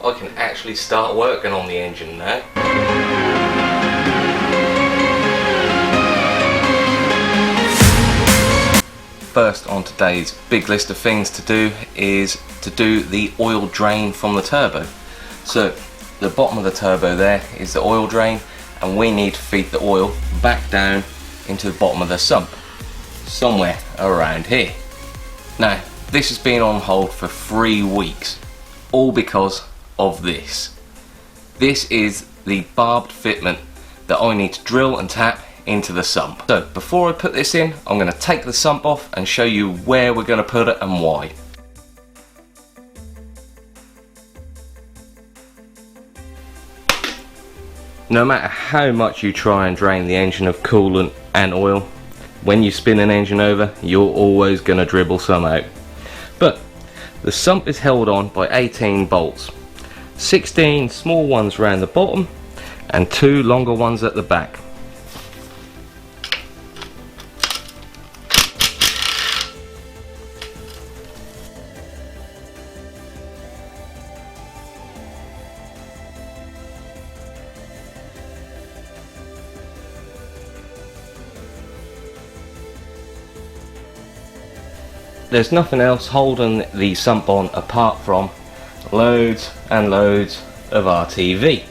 I can actually start working on the engine now. First on today's big list of things to do is to do the oil drain from the turbo. So the bottom of the turbo there is the oil drain, and we need to feed the oil back down into the bottom of the sump, somewhere around here. Now this has been on hold for 3 weeks, all because of this. This is the barbed fitment that I need to drill and tap into the sump. So before I put this in, I'm going to take the sump off and show you where we're going to put it and why. No matter how much you try and drain the engine of coolant and oil, when you spin an engine over, you're always going to dribble some out. But the sump is held on by 18 bolts, 16 small ones around the bottom and 2 longer ones at the back. There's nothing else holding the sump on apart from loads and loads of RTV.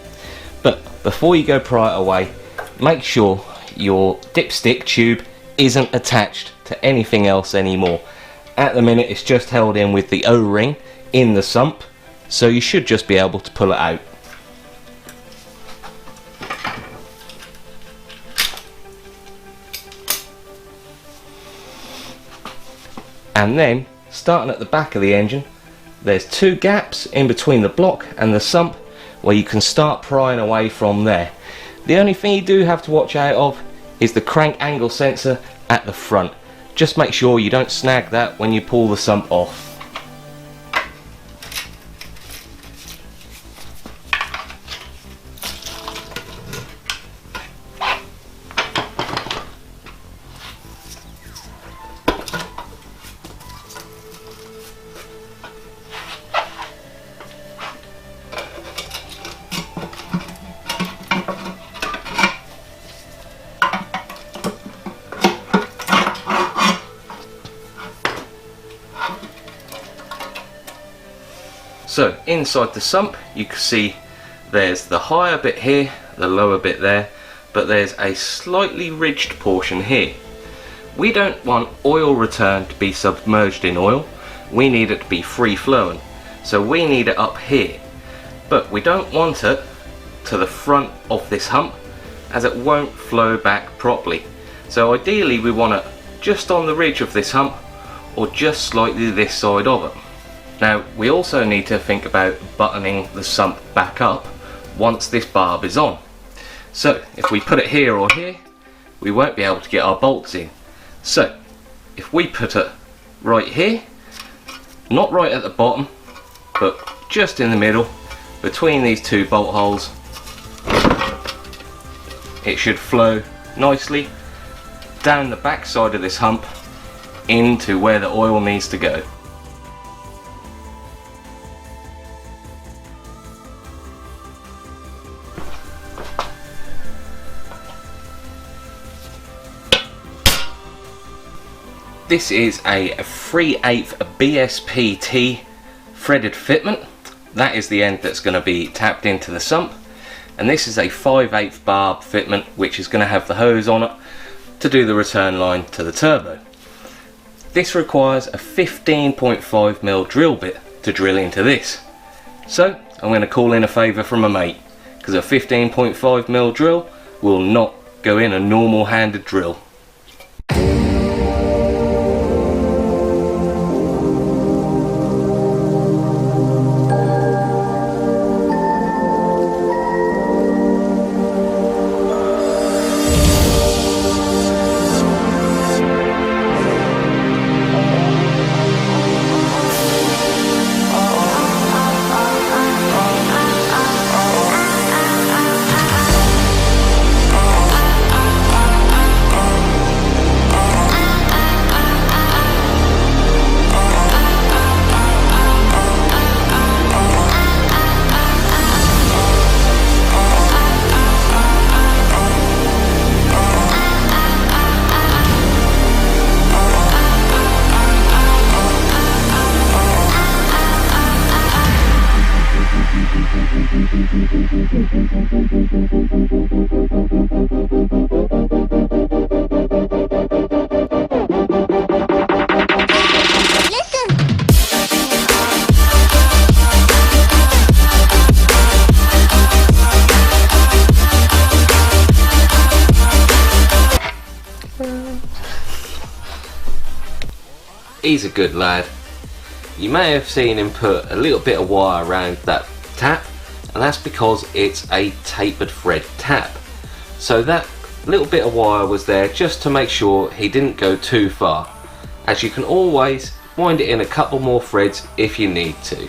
But before you go pry it away, make sure your dipstick tube isn't attached to anything else anymore. At the minute it's just held in with the O-ring in the sump, so you should just be able to pull it out. And then, starting at the back of the engine, there's 2 gaps in between the block and the sump where you can start prying away from there. The only thing you do have to watch out of is the crank angle sensor at the front. Just make sure you don't snag that when you pull the sump off. So inside the sump you can see there's the higher bit here, the lower bit there, but there's a slightly ridged portion here. We don't want oil return to be submerged in oil, we need it to be free flowing, so we need it up here. But we don't want it to the front of this hump as it won't flow back properly. So ideally we want it just on the ridge of this hump or just slightly this side of it. Now we also need to think about buttoning the sump back up once this barb is on. So if we put it here or here, we won't be able to get our bolts in. So if we put it right here, not right at the bottom, but just in the middle between these 2 bolt holes, it should flow nicely down the back side of this hump into where the oil needs to go. This is a 3/8 BSPT threaded fitment. That is the end that's going to be tapped into the sump, and this is a 5/8 barb fitment which is going to have the hose on it to do the return line to the turbo. This requires a 15.5mm drill bit to drill into this, so I'm going to call in a favour from a mate, because a 15.5mm drill will not go in a normal handed drill. he's a good lad. You may have seen him put a little bit of wire around that tap, and that's because it's a tapered thread tap. So that little bit of wire was there just to make sure he didn't go too far, as you can always wind it in a couple more threads if you need to.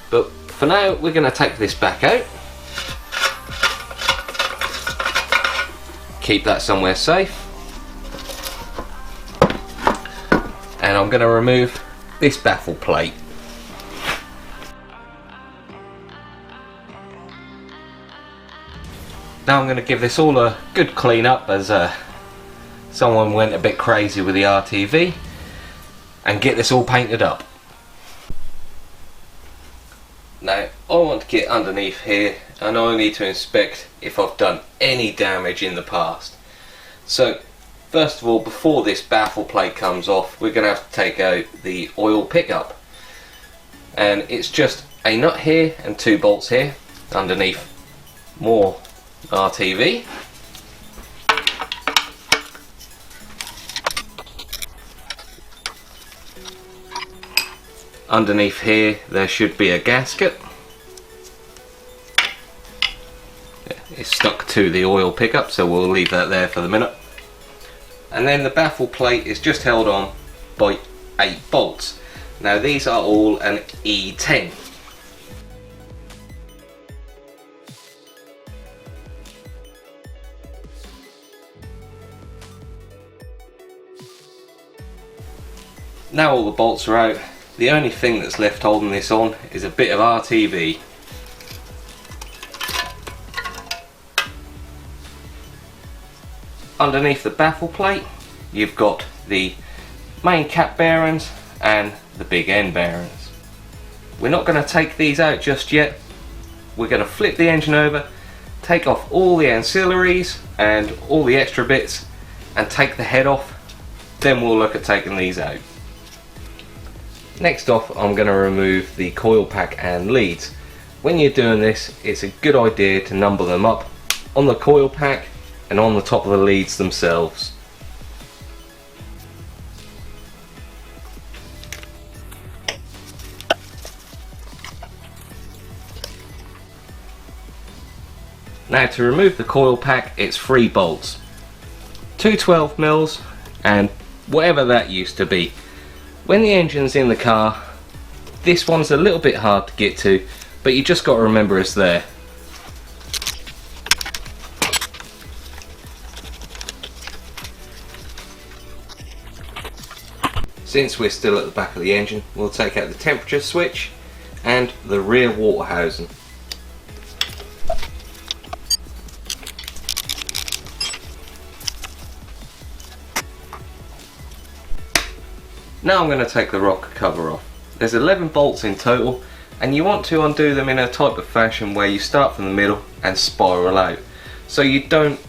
But for now, we're going to take this back out, keep that somewhere safe, and I'm going to remove this baffle plate. Now I'm going to give this all a good clean up, as someone went a bit crazy with the RTV, and get this all painted up. Now I want to get underneath here, and I need to inspect if I've done any damage in the past. So first of all, before this baffle plate comes off, we're going to have to take out the oil pickup, and it's just a nut here and 2 bolts here underneath more RTV. Underneath here there should be a gasket. It's stuck to the oil pickup, so we'll leave that there for the minute. And then the baffle plate is just held on by 8 bolts. Now these are all an E10. Now all the bolts are out, the only thing that's left holding this on is a bit of RTV. Underneath the baffle plate you've got the main cap bearings and the big end bearings. We're not going to take these out just yet. We're going to flip the engine over, take off all the ancillaries and all the extra bits, and take the head off. Then we'll look at taking these out. Next off, I'm going to remove the coil pack and leads. When you're doing this, it's a good idea to number them up on the coil pack and on the top of the leads themselves. Now to remove the coil pack, it's 3 bolts. 2 12mm and whatever that used to be. When the engine's in the car, this one's a little bit hard to get to, but you just got to remember it's there. Since we're still at the back of the engine, we'll take out the temperature switch and the rear water housing. Now I'm going to take the rocker cover off. There's 11 bolts in total, and you want to undo them in a type of fashion where you start from the middle and spiral out, so you don't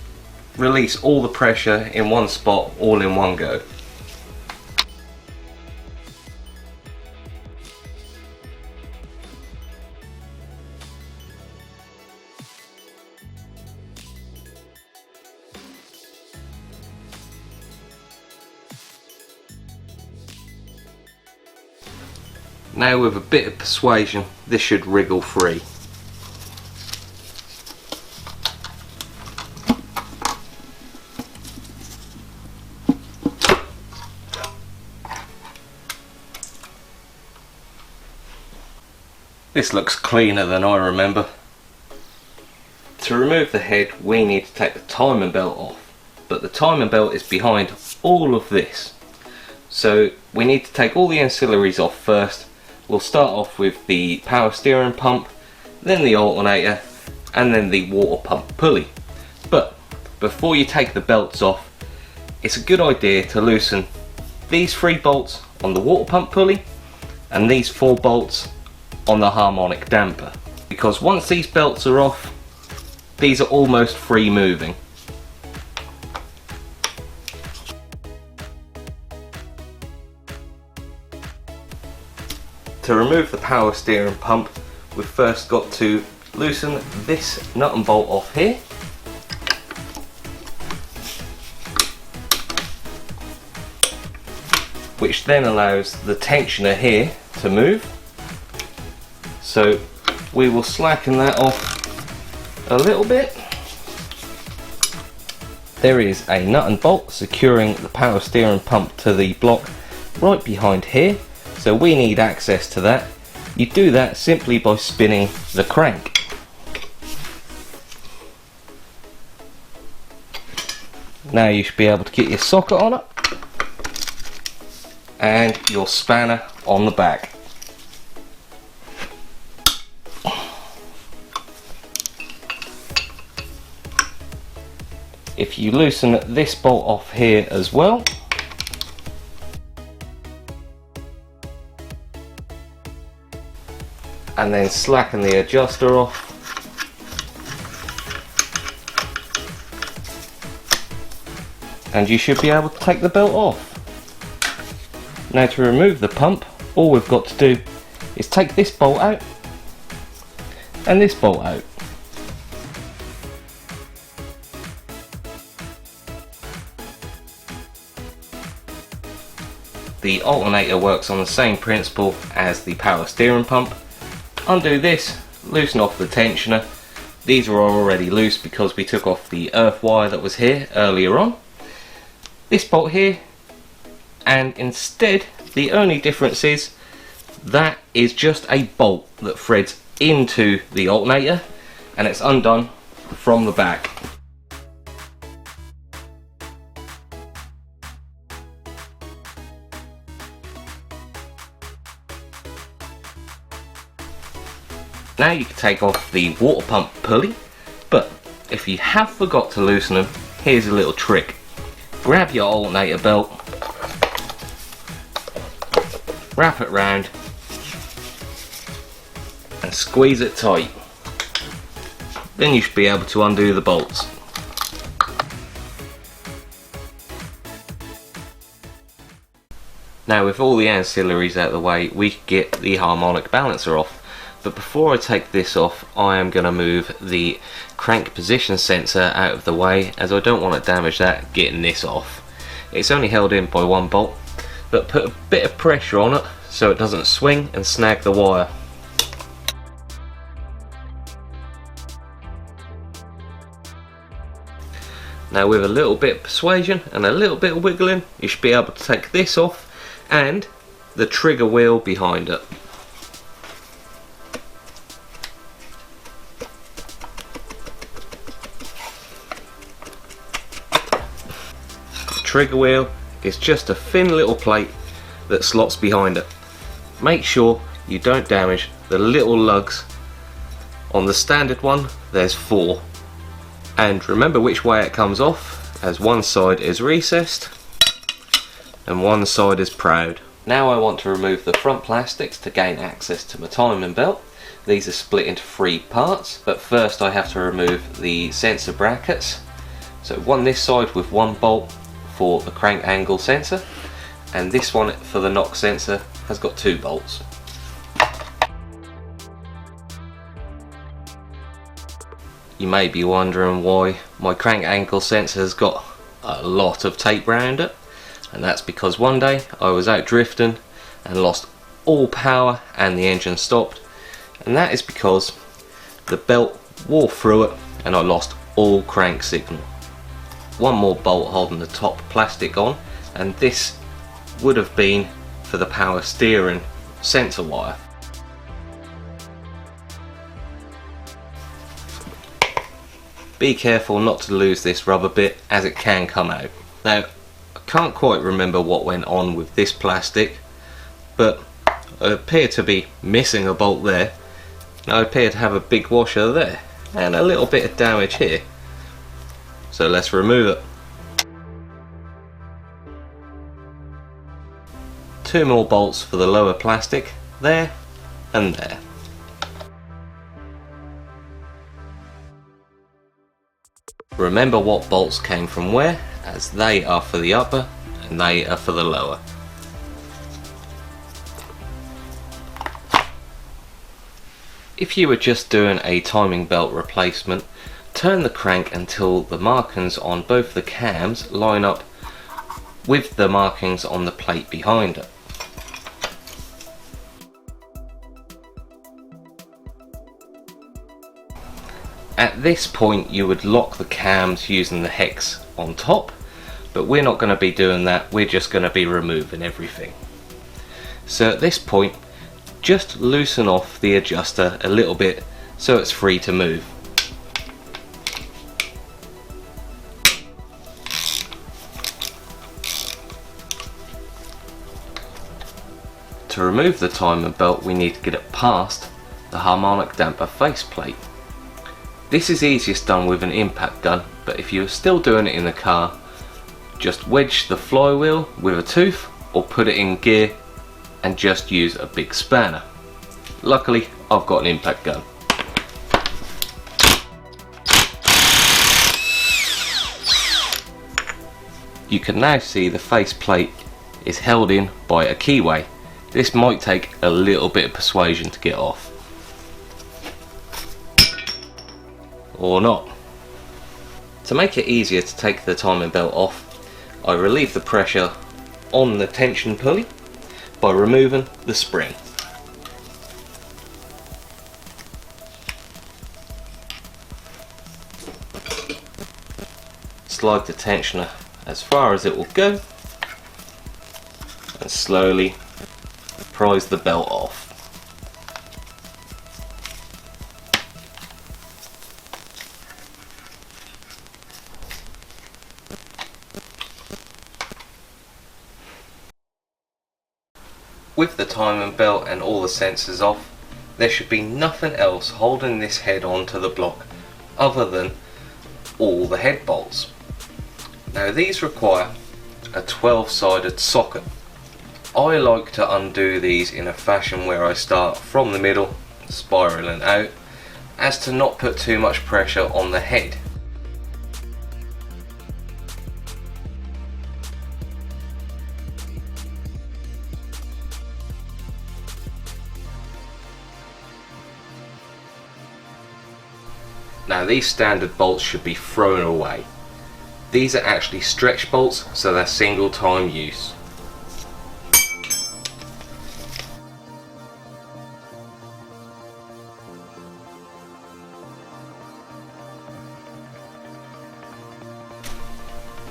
release all the pressure in one spot all in one go. Now with a bit of persuasion, this should wriggle free. This looks cleaner than I remember. To remove the head, we need to take the timing belt off, but the timing belt is behind all of this. So we need to take all the ancillaries off first. We'll start off with the power steering pump, then the alternator, and then the water pump pulley. But before you take the belts off, it's a good idea to loosen these 3 bolts on the water pump pulley and these 4 bolts on the harmonic damper, because once these belts are off, these are almost free moving. To remove the power steering pump, we've first got to loosen this nut and bolt off here. which then allows the tensioner here to move. So we will slacken that off a little bit. There is a nut and bolt securing the power steering pump to the block right behind here, so we need access to that. You do that simply by spinning the crank. Now you should be able to get your socket on it and your spanner on the back. If you loosen this bolt off here as well, and then slacken the adjuster off, and you should be able to take the belt off. Now to remove the pump, all we've got to do is take this bolt out and this bolt out. The alternator works on the same principle as the power steering pump. Undo this, loosen off the tensioner. These are already loose because we took off the earth wire that was here earlier on. This bolt here, and instead the only difference is that is just a bolt that threads into the alternator and it's undone from the back. Now you can take off the water pump pulley, but if you have forgot to loosen them, here's a little trick. Grab your alternator belt, wrap it round and squeeze it tight. Then you should be able to undo the bolts. Now with all the ancillaries out of the way, we can get the harmonic balancer off. But before I take this off, I am going to move the crank position sensor out of the way, as I don't want to damage that getting this off. It's only held in by one bolt, but put a bit of pressure on it so it doesn't swing and snag the wire. Now with a little bit of persuasion and a little bit of wiggling, you should be able to take this off and the trigger wheel behind it. Trigger wheel is just a thin little plate that slots behind it. Make sure you don't damage the little lugs. On the standard one there's 4, and remember which way it comes off, as one side is recessed and one side is proud. Now I want to remove the front plastics to gain access to my timing belt. These are split into 3 parts, but first I have to remove the sensor brackets. So one this side with one bolt for the crank angle sensor, and this one for the knock sensor has got 2 bolts. You may be wondering why my crank angle sensor has got a lot of tape around it, and that's because one day I was out drifting and lost all power and the engine stopped, and that is because the belt wore through it and I lost all crank signal. One more bolt holding the top plastic on, and this would have been for the power steering sensor wire. Be careful not to lose this rubber bit, as it can come out. Now I can't quite remember what went on with this plastic, but I appear to be missing a bolt there. I appear to have a big washer there and a little bit of damage here. So let's remove it. 2 more bolts for the lower plastic, there and there. Remember what bolts came from where, as they are for the upper and they are for the lower. If you were just doing a timing belt replacement, turn the crank until the markings on both the cams line up with the markings on the plate behind it. At this point you would lock the cams using the hex on top, but we're not going to be doing that, we're just going to be removing everything. So at this point just loosen off the adjuster a little bit so it's free to move. To remove the timing belt we need to get it past the harmonic damper faceplate. This is easiest done with an impact gun, but if you're still doing it in the car, just wedge the flywheel with a tooth or put it in gear and just use a big spanner. Luckily I've got an impact gun. You can now see the faceplate is held in by a keyway. This might take a little bit of persuasion to get off. Or not. To make it easier to take the timing belt off, I relieve the pressure on the tension pulley by removing the spring. Slide the tensioner as far as it will go and slowly prise the belt off. With the timing belt and all the sensors off, there should be nothing else holding this head onto the block other than all the head bolts. Now these require a 12-sided socket. I like to undo these in a fashion where I start from the middle, spiraling out, as to not put too much pressure on the head. Now these standard bolts should be thrown away. These are actually stretch bolts, so they're single time use.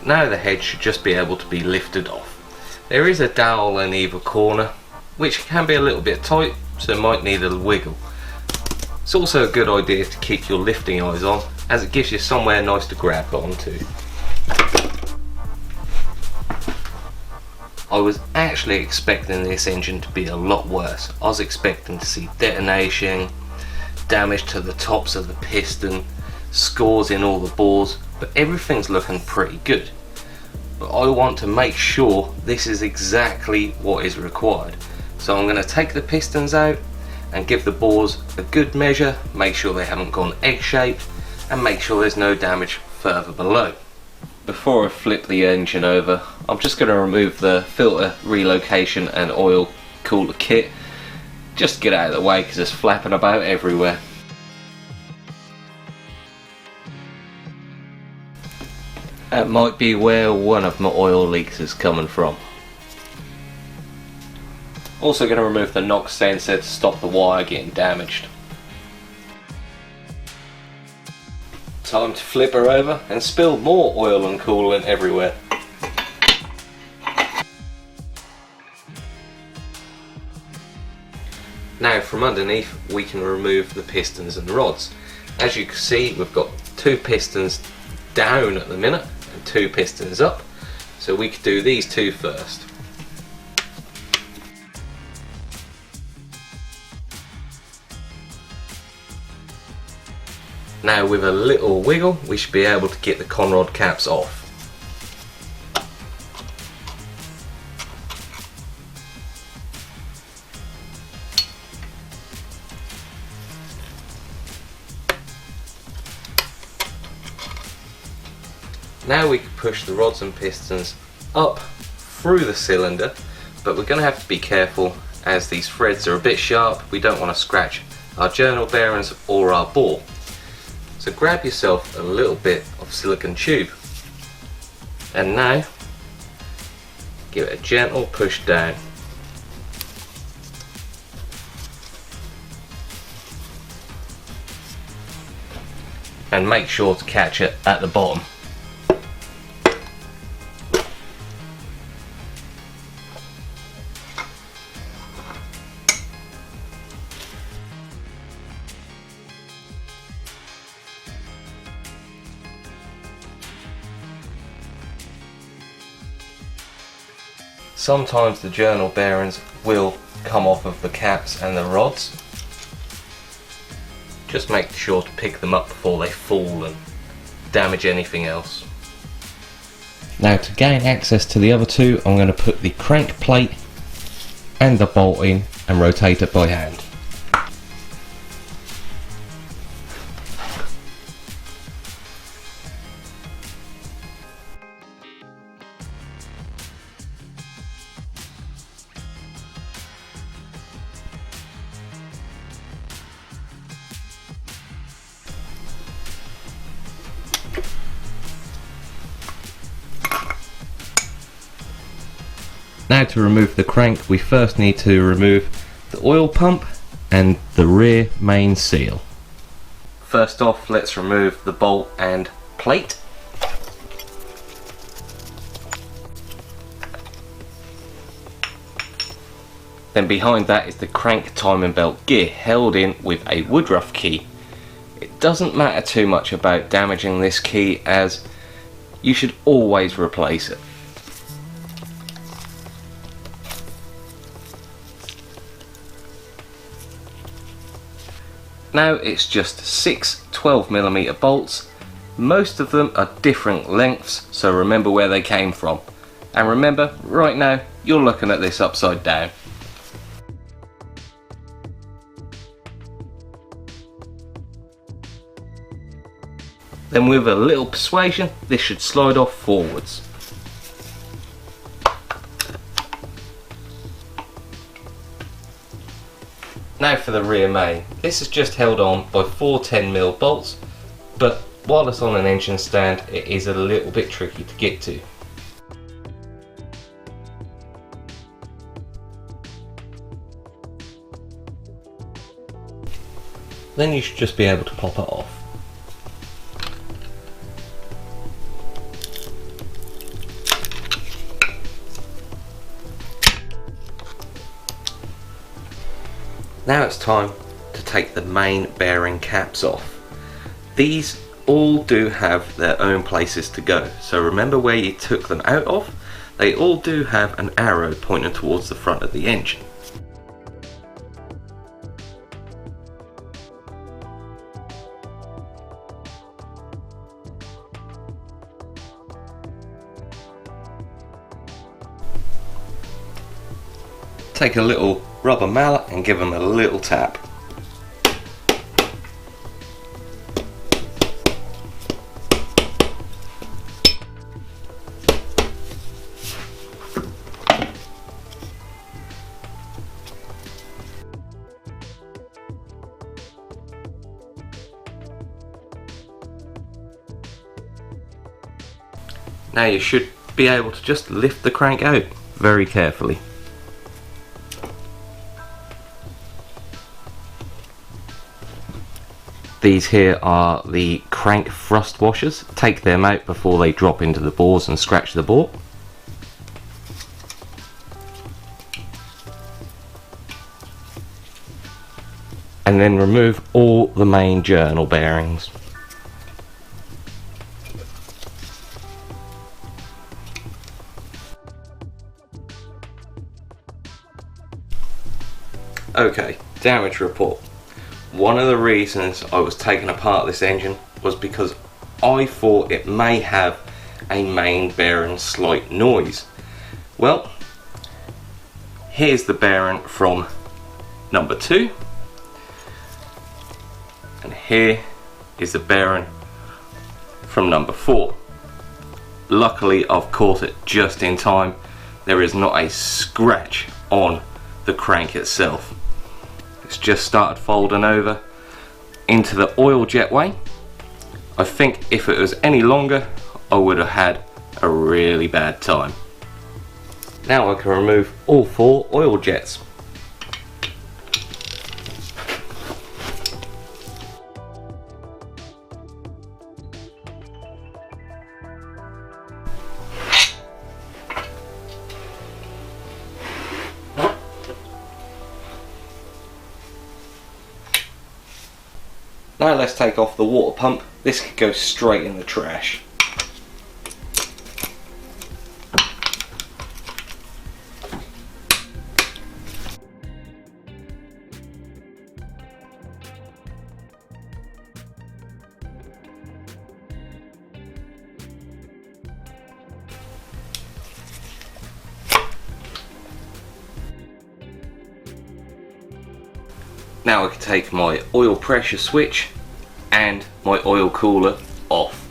Now the head should just be able to be lifted off. There is a dowel in either corner, which can be a little bit tight, so it might need a wiggle. It's also a good idea to keep your lifting eyes on, as it gives you somewhere nice to grab onto. I was actually expecting this engine to be a lot worse. I was expecting to see detonation, damage to the tops of the piston, scores in all the bores, but everything's looking pretty good. But I want to make sure this is exactly what is required. So I'm going to take the pistons out and give the bores a good measure, make sure they haven't gone egg-shaped, and make sure there's no damage further below. Before I flip the engine over, I'm just going to remove the filter, relocation and oil cooler kit. Just get out of the way because it's flapping about everywhere. That might be where one of my oil leaks is coming from. Also going to remove the NOx sensor to stop the wire getting damaged. Time to flip her over and spill more oil and coolant everywhere. Now from underneath we can remove the pistons and rods. As you can see, we've got two pistons down at the minute and two pistons up, so we could do these two first. Now with a little wiggle we should be able to get the conrod caps off. Now we can push the rods and pistons up through the cylinder, but we're going to have to be careful as these threads are a bit sharp. We don't want to scratch our journal bearings or our bore. So grab yourself a little bit of silicone tube, and now Give it a gentle push down. And make sure to catch it at the bottom. Sometimes the journal bearings will come off of the caps and the rods. Just make sure to pick them up before they fall and damage anything else. Now, to gain access to the other two, I'm going to put the crank plate and the bolt in and rotate it by hand. Now, to remove the crank, we first need to remove the oil pump and the rear main seal. First off, let's remove the bolt and plate. Then behind that is the crank timing belt gear held in with a woodruff key. It doesn't matter too much about damaging this key, as you should always replace it. Now it's just 6 12mm bolts. Most of them are different lengths, so remember where they came from. And remember, right now you're looking at this upside down. Then with a little persuasion, this should slide off forwards. Now for the rear main. This is just held on by 4 10mm bolts, but while it's on an engine stand, it is a little bit tricky to get to. Then you should just be able to pop it off. Now it's time to take the main bearing caps off. These all do have their own places to go, so remember where you took them out of. They all do have an arrow pointing towards the front of the engine. Take a little rubber mallet and give them a little tap. Now you should be able to just lift the crank out very carefully. These here are the crank thrust washers. Take them out before they drop into the bores and scratch the bore. And then remove all the main journal bearings. Okay, damage report. One of the reasons I was taking apart this engine was because I thought it may have a main bearing slight noise. Well, here's the bearing from number 2, and here is the bearing from number 4. Luckily I've caught it just in time. There is not a scratch on the crank itself. It's just started folding over into the oil jetway. I think if it was any longer, I would have had a really bad time. Now I can remove all 4 oil jets. Now let's take off the water pump. This could go straight in the trash. Now I can take my oil pressure switch and my oil cooler off.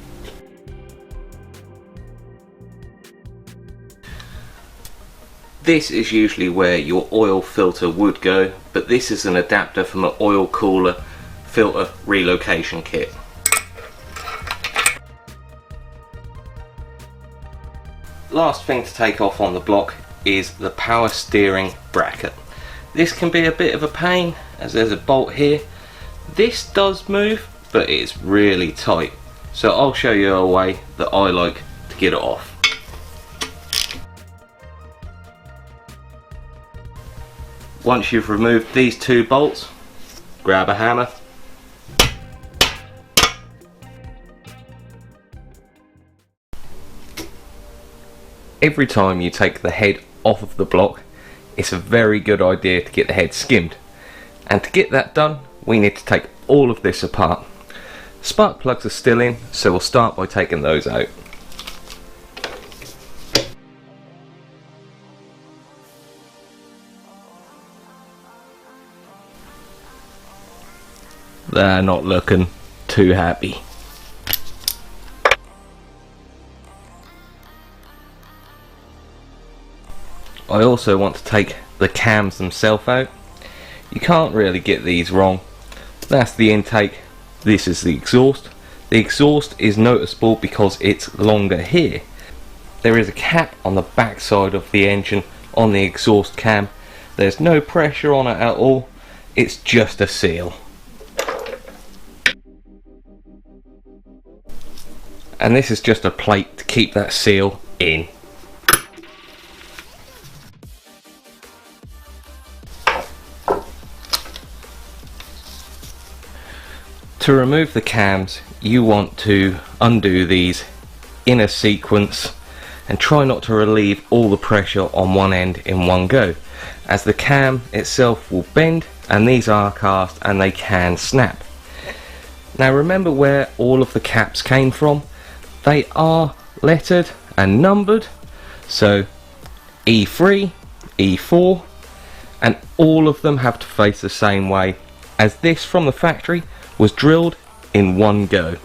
This is usually where your oil filter would go, but this is an adapter from an oil cooler filter relocation kit. Last thing to take off on the block is the power steering bracket. This can be a bit of a pain as there's a bolt here. This does move, but it's really tight. So I'll show you a way that I like to get it off. Once you've removed these 2 bolts, grab a hammer. Every time you take the head off of the block, it's a very good idea to get the head skimmed. And to get that done, we need to take all of this apart. Spark plugs are still in, so we'll start by taking those out. They're not looking too happy. I also want to take the cams themselves out. You can't really get these wrong. That's the intake, this is the exhaust. The exhaust is noticeable because it's longer here. There is a cap on the back side of the engine on the exhaust cam. There's no pressure on it at all, it's just a seal. And this is just a plate to keep that seal in. To remove the cams, you want to undo these in a sequence and try not to relieve all the pressure on one end in one go, as the cam itself will bend and these are cast and they can snap. Now remember where all of the caps came from. They are lettered and numbered, so E3, E4, and all of them have to face the same way, as this from the factory was drilled in one go.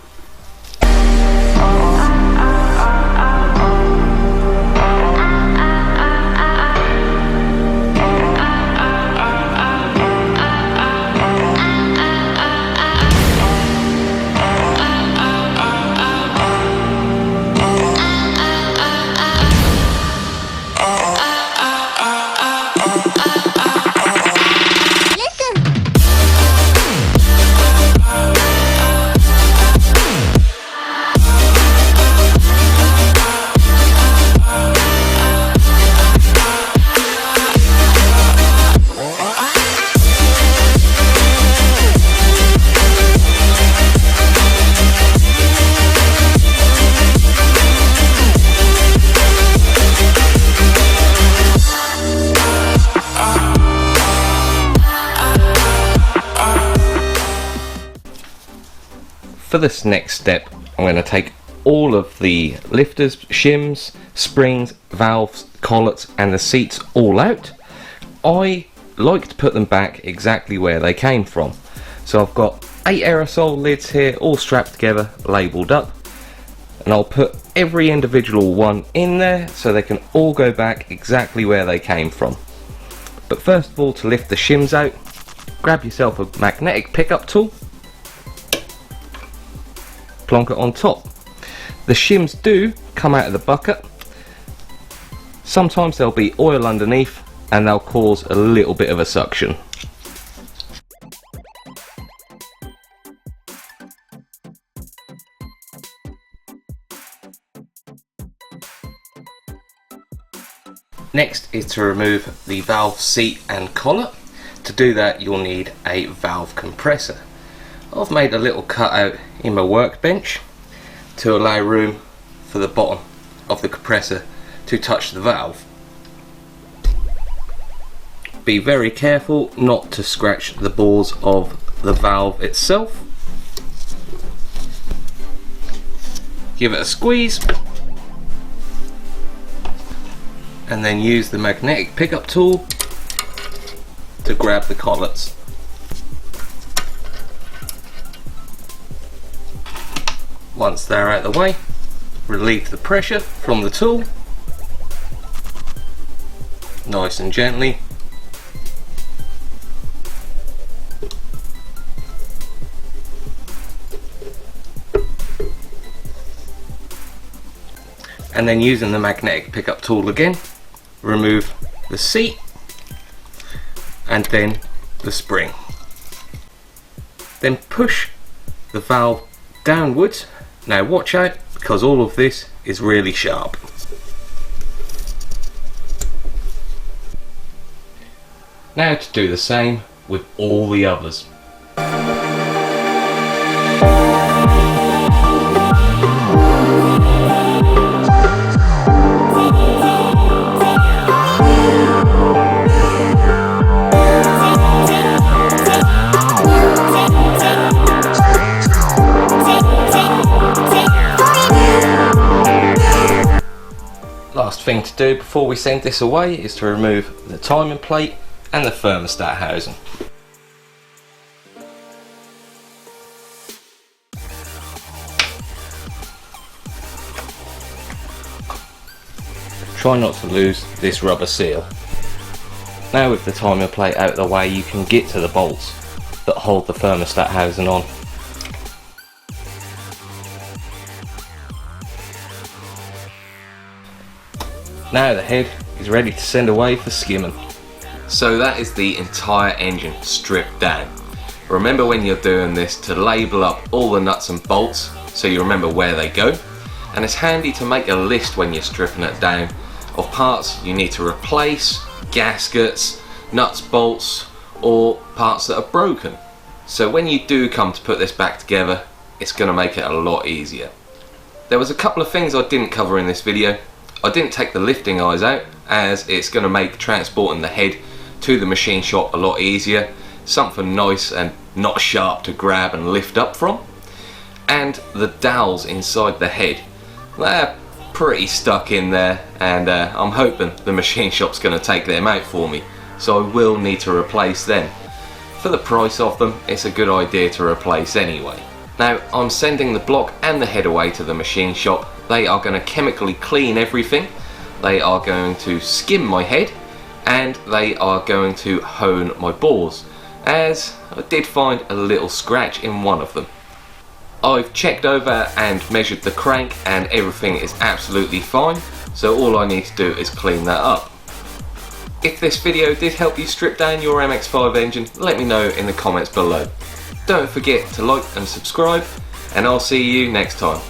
For this next step, I'm going to take all of the lifters, shims, springs, valves, collets and the seats all out. I like to put them back exactly where they came from. So I've got 8 aerosol lids here all strapped together, labelled up, and I'll put every individual one in there so they can all go back exactly where they came from. But first of all, to lift the shims out, grab yourself a magnetic pickup tool, plonk it on top. The shims do come out of the bucket, Sometimes there'll be oil underneath and they'll cause a little bit of a suction. Next is to remove the valve seat and collar. To do that you'll need a valve compressor. I've made a little cutout in my workbench to allow room for the bottom of the compressor to touch the valve. Be very careful not to scratch the balls of the valve itself. Give it a squeeze and then use the magnetic pickup tool to grab the collets. Once they're out of the way, relieve the pressure from the tool, nice and gently. And then using the magnetic pickup tool again, remove the seat and then the spring. Then push the valve downwards. Now watch out, because all of this is really sharp. Now to do the same with all the others. Last thing to do before we send this away is to remove the timing plate and the thermostat housing. Try not to lose this rubber seal. Now with the timing plate out of the way, you can get to the bolts that hold the thermostat housing on. Now the head is ready to send away for skimming. So that is the entire engine stripped down. Remember when you're doing this to label up all the nuts and bolts so you remember where they go. And it's handy to make a list when you're stripping it down of parts you need to replace, gaskets, nuts, bolts, or parts that are broken. So when you do come to put this back together, it's going to make it a lot easier. There was a couple of things I didn't cover in this video. I didn't take the lifting eyes out, as it's going to make transporting the head to the machine shop a lot easier. Something nice and not sharp to grab and lift up from. And the dowels inside the head, they're pretty stuck in there, and I'm hoping the machine shop's going to take them out for me, so I will need to replace them. For the price of them, it's a good idea to replace anyway. Now I'm sending the block and the head away to the machine shop. They are going to chemically clean everything, they are going to skim my head, and they are going to hone my bores, as I did find a little scratch in one of them. I've checked over and measured the crank and everything is absolutely fine, so all I need to do is clean that up. If this video did help you strip down your MX5 engine, let me know in the comments below. Don't forget to like and subscribe, and I'll see you next time.